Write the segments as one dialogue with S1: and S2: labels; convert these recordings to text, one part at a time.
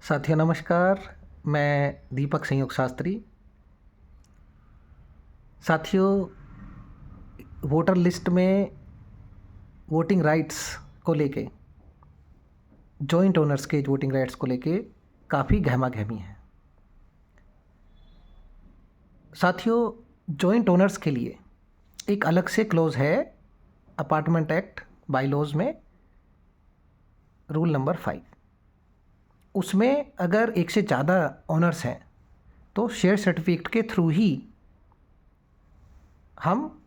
S1: साथियों नमस्कार। मैं दीपक संयोग शास्त्री। साथियों, वोटर लिस्ट में वोटिंग राइट्स को लेके, जॉइंट ओनर्स के वोटिंग राइट्स को लेके काफ़ी गहमा-गहमी है। साथियों, जॉइंट ओनर्स के लिए एक अलग से क्लोज है अपार्टमेंट एक्ट बाईलॉज में, रूल नंबर 5। उसमें अगर एक से ज़्यादा ओनर्स हैं तो शेयर सर्टिफिकेट के थ्रू ही हम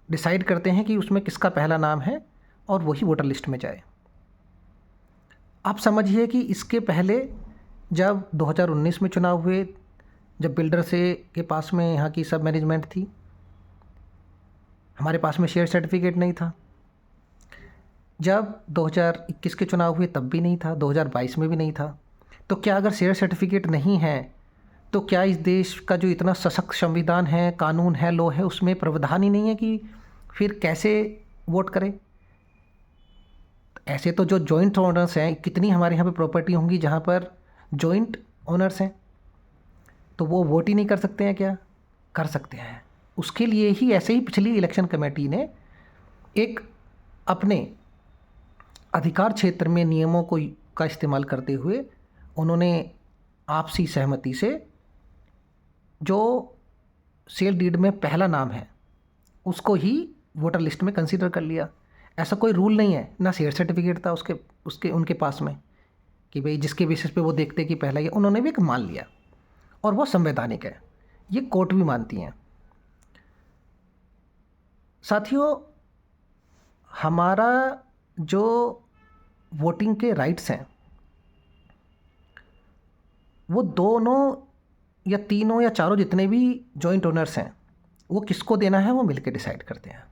S1: डिसाइड करते हैं कि उसमें किसका पहला नाम है और वही वोटर लिस्ट में जाए। आप समझिए कि इसके पहले जब 2019 में चुनाव हुए, जब बिल्डर से के पास में यहाँ की सब मैनेजमेंट थी, हमारे पास में शेयर सर्टिफिकेट नहीं था। जब 2021 के चुनाव हुए तब भी नहीं था, 2022 में भी नहीं था। तो क्या अगर शेयर सर्टिफिकेट नहीं है तो क्या इस देश का जो इतना सशक्त संविधान है, कानून है, लॉ है, उसमें प्रावधान ही नहीं है कि फिर कैसे वोट करें? ऐसे तो जो जॉइंट ओनर्स हैं, कितनी हमारे यहाँ पे प्रॉपर्टी होंगी जहाँ पर जॉइंट ओनर्स हैं, तो वो वोट ही नहीं कर सकते हैं क्या? कर सकते हैं। उसके लिए ही ऐसे ही पिछली इलेक्शन कमेटी ने एक अपने अधिकार क्षेत्र में नियमों का इस्तेमाल करते हुए उन्होंने आपसी सहमति से जो सेल डीड में पहला नाम है उसको ही वोटर लिस्ट में कंसीडर कर लिया। ऐसा कोई रूल नहीं है, ना शेयर सर्टिफिकेट था उसके उनके पास में कि भाई जिसके बेसिस पे वो देखते कि पहला ये, उन्होंने भी एक मान लिया और वो संवैधानिक है। ये कोर्ट भी मानती हैं। साथियों, हमारा जो वोटिंग के राइट्स हैं वो दोनों या तीनों या चारों जितने भी जॉइंट ओनर्स हैं वो किसको देना है वो मिलकर डिसाइड करते हैं।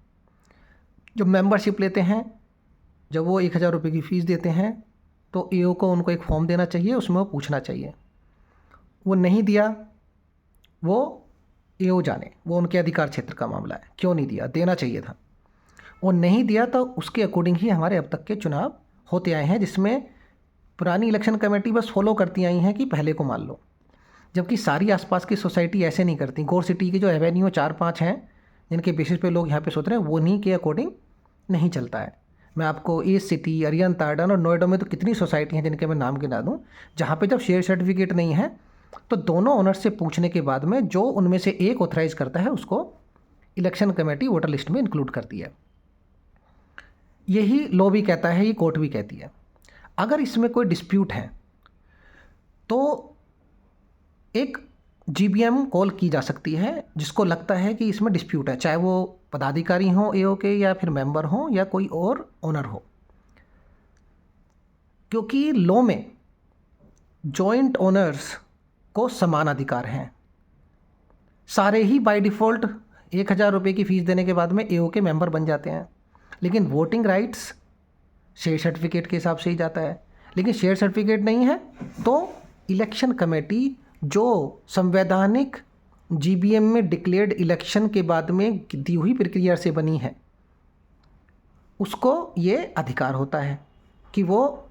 S1: जो मेंबरशिप लेते हैं, जब वो 1000 रुपये की फ़ीस देते हैं तो एओ को उनको एक फॉर्म देना चाहिए, उसमें वो पूछना चाहिए। वो नहीं दिया, वो एओ जाने, वो उनके अधिकार क्षेत्र का मामला है, क्यों नहीं दिया, देना चाहिए था। वो नहीं दिया तो उसके अकॉर्डिंग ही हमारे अब तक के चुनाव होते आए हैं, जिसमें पुरानी इलेक्शन कमेटी बस फॉलो करती आई हैं कि पहले को मान लो, जबकि सारी आसपास की सोसाइटी ऐसे नहीं करती। गौर सिटी के जो एवेन्यू 4-5 हैं जिनके बेसिस पे लोग यहाँ पे सोच रहे हैं, वो नहीं के अकॉर्डिंग नहीं चलता है। मैं आपको ईस्ट सिटी, अरियन तार्डन और नोएडा में तो कितनी सोसाइटी हैं जिनके मैं नाम गिना दूँ, जहाँ पे जब शेयर सर्टिफिकेट नहीं है तो दोनों ओनर से पूछने के बाद में जो उनमें से एक ऑथराइज़ करता है उसको इलेक्शन कमेटी वोटर लिस्ट में इंक्लूड करती है। यही लॉ भी कहता है, ये कोर्ट भी कहती है। अगर इसमें कोई डिस्प्यूट है तो एक जीबीएम कॉल की जा सकती है, जिसको लगता है कि इसमें डिस्प्यूट है, चाहे वो पदाधिकारी हों एओ के या फिर मेंबर हों या कोई और ओनर हो, क्योंकि लॉ में जॉइंट ओनर्स को समान अधिकार हैं। सारे ही बाय डिफ़ॉल्ट 1000 रुपये की फ़ीस देने के बाद में एओ के मेंबर बन जाते हैं, लेकिन वोटिंग राइट्स शेयर सर्टिफिकेट के हिसाब से ही जाता है। लेकिन शेयर सर्टिफिकेट नहीं है तो इलेक्शन कमेटी जो संवैधानिक जीबीएम में डिक्लेयर्ड इलेक्शन के बाद में दी हुई प्रक्रिया से बनी है, उसको ये अधिकार होता है कि वो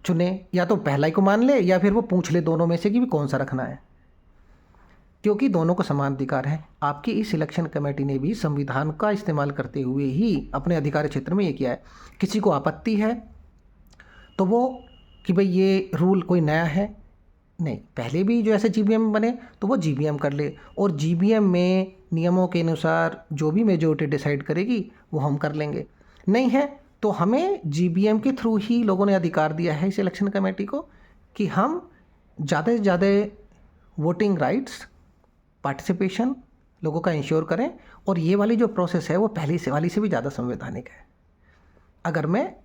S1: चुने, या तो पहला ही को मान ले या फिर वो पूछ ले दोनों में से कि भी कौन सा रखना है, क्योंकि दोनों को समान अधिकार है। आपकी इस इलेक्शन कमेटी ने भी संविधान का इस्तेमाल करते हुए ही अपने अधिकार क्षेत्र में ये किया है। किसी को आपत्ति है तो वो कि भाई ये रूल कोई नया है, नहीं, पहले भी जो ऐसे जीबीएम बने तो वो जीबीएम कर ले, और जीबीएम में नियमों के अनुसार जो भी मेजॉरिटी डिसाइड करेगी वो हम कर लेंगे। नहीं है तो हमें जीबीएम के थ्रू ही लोगों ने अधिकार दिया है इस इलेक्शन कमेटी को कि हम ज़्यादा से ज़्यादा वोटिंग राइट्स, पार्टिसिपेशन लोगों का इंश्योर करें, और ये वाली जो प्रोसेस है वो पहली से वाली से भी ज़्यादा संवैधानिक है, अगर मैं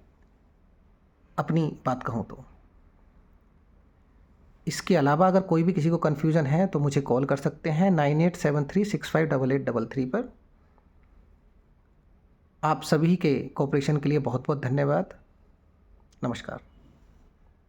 S1: अपनी बात कहूँ तो। इसके अलावा अगर कोई भी किसी को कन्फ्यूज़न है तो मुझे कॉल कर सकते हैं 9873658833 पर। आप सभी के कोऑपरेशन के लिए बहुत बहुत धन्यवाद। नमस्कार।